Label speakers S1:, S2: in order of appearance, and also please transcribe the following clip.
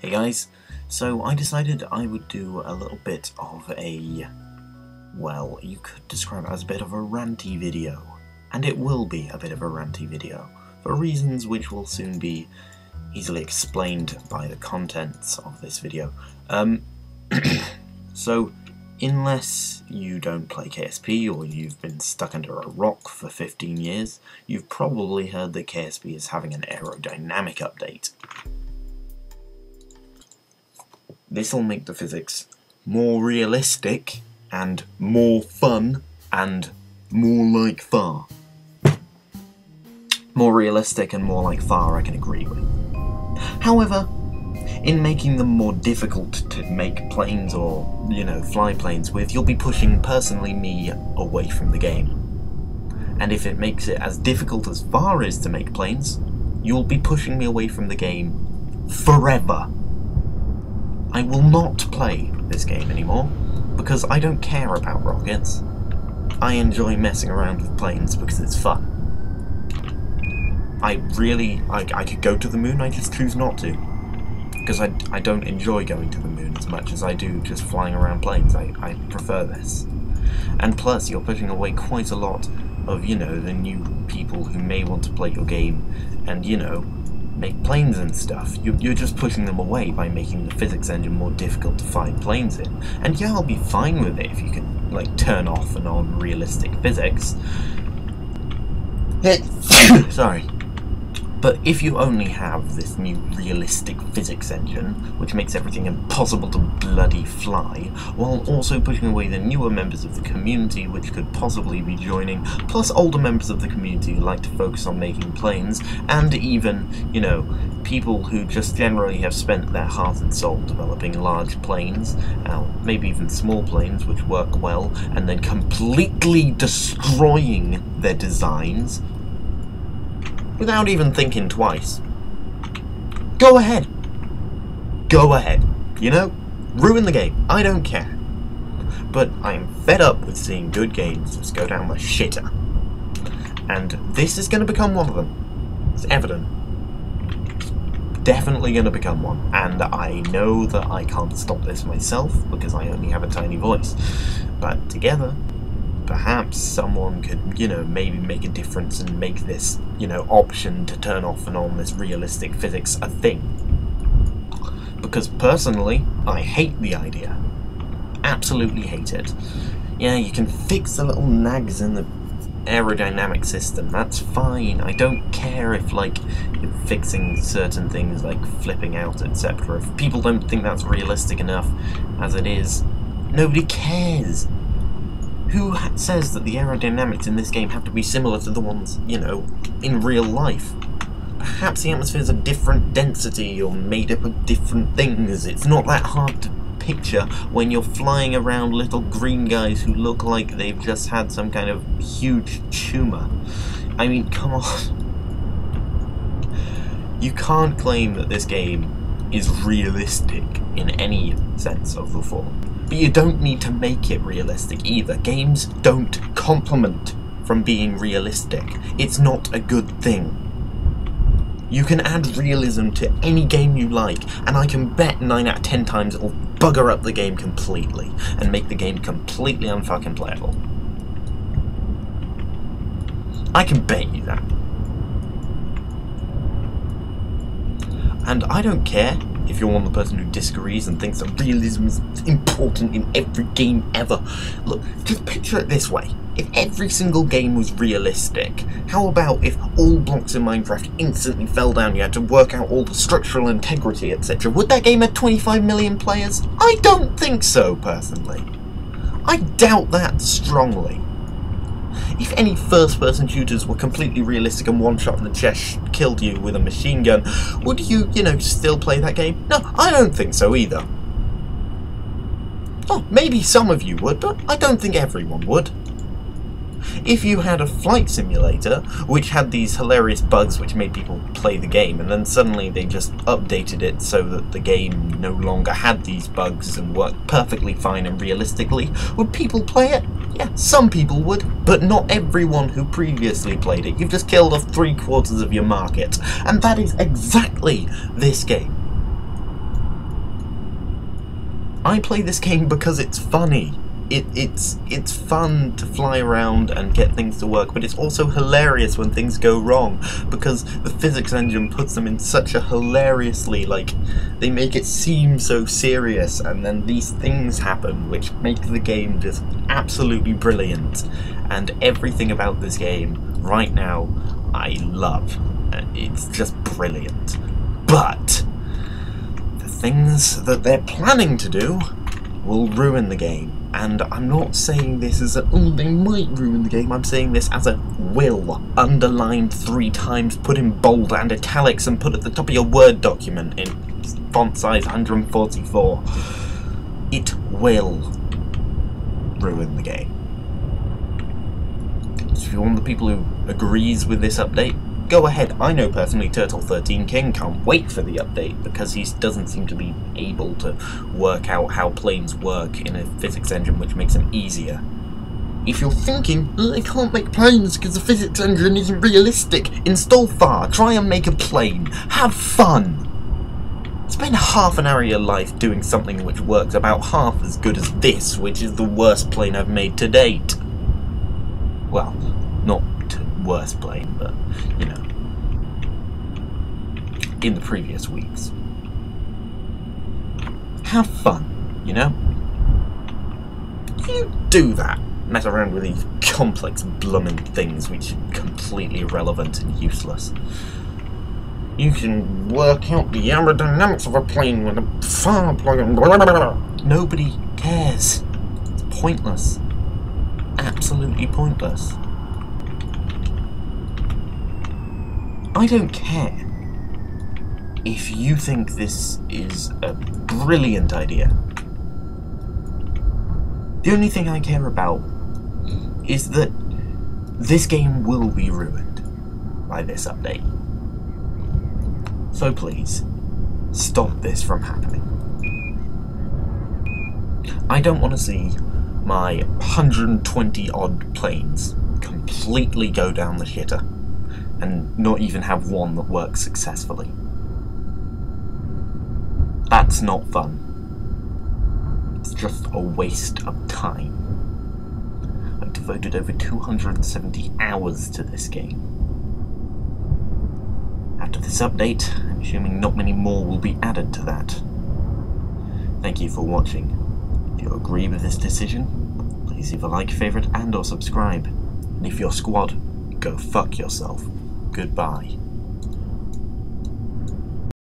S1: Hey guys, so I decided I would do a little bit of a, well, you could describe it as a bit of a ranty video. And it will be a bit of a ranty video, for reasons which will soon be easily explained by the contents of this video. So, unless you don't play KSP or you've been stuck under a rock for 15 years, you've probably heard that KSP is having an aerodynamic update. This will make the physics more realistic and more fun and more like far. More realistic and more like far I can agree with. However, in making them more difficult to make planes or, fly planes with, you'll be pushing, personally, me away from the game. And if it makes it as difficult as far is to make planes, you'll be pushing me away from the game forever. I will not play this game anymore, because I don't care about rockets. I enjoy messing around with planes because it's fun. I could go to the moon, I just choose not to. Because I don't enjoy going to the moon as much as I do just flying around planes. I prefer this. And plus, you're pushing away quite a lot of, the new people who may want to play your game and, make planes and stuff. You're just pushing them away by making the physics engine more difficult to find planes in. And yeah, I'll be fine with it if you can, turn off and on realistic physics. Sorry. But if you only have this new realistic physics engine, which makes everything impossible to bloody fly, while also pushing away the newer members of the community which could possibly be joining, plus older members of the community who like to focus on making planes, and even, people who just generally have spent their heart and soul developing large planes, maybe even small planes which work well, and then completely destroying their designs, without even thinking twice. Go ahead. Go ahead. Ruin the game. I don't care. But I'm fed up with seeing good games just go down the shitter. And this is going to become one of them. It's evident. Definitely going to become one. And I know that I can't stop this myself because I only have a tiny voice. But together, perhaps someone could, maybe make a difference and make this, option to turn off and on this realistic physics a thing. Because personally, I hate the idea. Absolutely hate it. Yeah, you can fix the little nags in the aerodynamic system, that's fine. I don't care if, you're fixing certain things like flipping out, etc. If people don't think that's realistic enough as it is, nobody cares. Who says that the aerodynamics in this game have to be similar to the ones, in real life? Perhaps the atmospheres are different density or made up of different things. It's not that hard to picture when you're flying around little green guys who look like they've just had some kind of huge tumour. I mean, come on. You can't claim that this game is realistic in any sense of the form. But you don't need to make it realistic either. Games don't complement from being realistic. It's not a good thing. You can add realism to any game you like, and I can bet 9 out of 10 times it will bugger up the game completely, and make the game completely unfucking playable. I can bet you that. And I don't care if you're one of the person who disagrees and thinks that realism is important in every game ever. Look, just picture it this way. If every single game was realistic, how about if all blocks in Minecraft instantly fell down, you had to work out all the structural integrity, etc. Would that game have 25 million players? I don't think so, personally. I doubt that strongly. If any first-person shooters were completely realistic and one shot in the chest killed you with a machine gun, would you, still play that game? No, I don't think so either. Oh, maybe some of you would, but I don't think everyone would. If you had a flight simulator, which had these hilarious bugs which made people play the game, and then suddenly they just updated it so that the game no longer had these bugs and worked perfectly fine and realistically, would people play it? Yeah, some people would, but not everyone who previously played it. You've just killed off 3/4 of your market, and that is exactly this game. I play this game because it's funny. It's fun to fly around and get things to work, but it's also hilarious when things go wrong, because the physics engine puts them in such a hilariously, like, they make it seem so serious, and then these things happen which make the game just absolutely brilliant. And everything about this game right now I love. It's just brilliant. But the things that they're planning to do will ruin the game. And I'm not saying this as a, oh, they might ruin the game. I'm saying this as a will, underlined 3 times, put in bold and italics, and put at the top of your Word document in font size 144. It will ruin the game. So if you're one of the people who agrees with this update, go ahead. I know personally Turtle13 King can't wait for the update because he doesn't seem to be able to work out how planes work in a physics engine which makes them easier. If you're thinking, I can't make planes because the physics engine isn't realistic, install FAR, try and make a plane, have fun! Spend half an hour of your life doing something which works about half as good as this, which is the worst plane I've made to date. Well, not worst plane, but, you know, in the previous weeks. Have fun, you know? You do that. Mess around with these complex blooming things which are completely irrelevant and useless. You can work out the aerodynamics of a plane with a FAR plugin. Nobody cares. It's pointless. Absolutely pointless. I don't care if you think this is a brilliant idea. The only thing I care about is that this game will be ruined by this update. So please, stop this from happening. I don't want to see my 120 odd planes completely go down the shitter and not even have one that works successfully. That's not fun. It's just a waste of time. I've devoted over 270 hours to this game. After this update, I'm assuming not many more will be added to that. Thank you for watching. If you agree with this decision, please leave a like, favourite and or subscribe. And if you're squad, go fuck yourself. Goodbye.